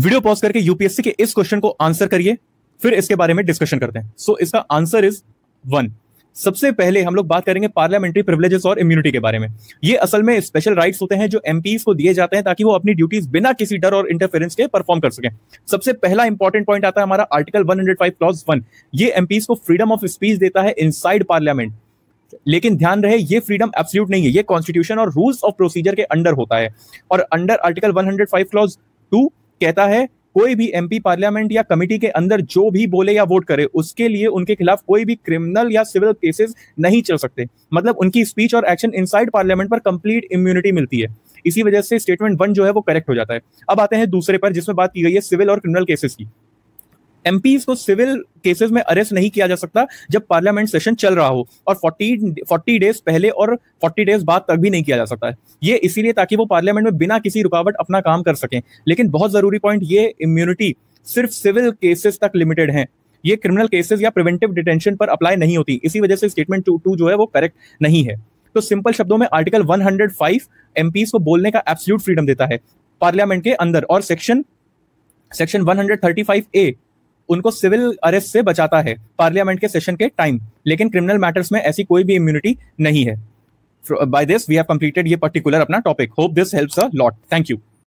Video pause करके UPSC के इस क्वेश्चन को आंसर करिए, फिर इसके बारे में डिस्कशन करते हैं। सो इसका आंसर इज 1। सबसे पहले हम लोग बात करेंगे पार्लियामेंट्री प्रिविलेजेस और इम्यूनिटी के बारे में। ये असल में स्पेशल राइट्स होते हैं जो एमपीज को दिए जाते हैं ताकि वो अपनी ड्यूटीज बिना किसी डर और इंटरफेरेंस के परफॉर्म कर सकें। सबसे पहला इंपॉर्टेंट पॉइंट आता है हमारा आर्टिकल 105 क्लॉज 1। ये एमपीज को फ्रीडम ऑफ स्पीच देता है इनसाइड पार्लियामेंट, लेकिन ध्यान रहे ये फ्रीडम एब्सोल्यूट नहीं है, ये कॉन्स्टिट्यूशन और रूल्स ऑफ प्रोसीजर के अंडर होता है। और अंडर आर्टिकल 105 क्लॉज 2 कहता है कोई भी एमपी पार्लियामेंट या कमिटी के अंदर जो भी बोले या वोट करे उसके लिए उनके खिलाफ कोई भी क्रिमिनल या सिविल केसेस नहीं चल सकते। मतलब उनकी स्पीच और एक्शन इनसाइड पार्लियामेंट पर कंप्लीट इम्यूनिटी मिलती है। इसी वजह से स्टेटमेंट 1 जो है वो करेक्ट हो जाता है। अब आते हैं दूसरे पर जिसमें बात की गई है सिविल और क्रिमिनल केसेस की। एमपीज को सिविल केसेस में अरेस्ट नहीं किया जा सकता जब पार्लियामेंट सेशन चल रहा हो, और 40 डेज पहले और 40 डेज बाद तक भी नहीं किया जा सकता है। ये इसीलिए ताकि वो पार्लियामेंट में बिना किसी रुकावट अपना काम कर सकें। लेकिन बहुत जरूरी पॉइंट, ये इम्यूनिटी सिर्फ सिविल केसेस तक लिमिटेड है, ये क्रिमिनल केसेस या प्रिवेंटिव डिटेंशन पर अप्लाई नहीं होती। इसी वजह से स्टेटमेंट 2 जो है वो करेक्ट नहीं है। तो सिंपल शब्दों में आर्टिकल 105 एमपीज को बोलने का एब्सोल्यूट फ्रीडम देता है पार्लियामेंट के अंदर, और सेक्शन 135A उनको सिविल अरेस्ट से बचाता है पार्लियामेंट के सेशन के टाइम। लेकिन क्रिमिनल मैटर्स में ऐसी कोई भी इम्यूनिटी नहीं है। By this we have completed ये पर्टिकुलर अपना topic. Hope this helps a lot. Thank you.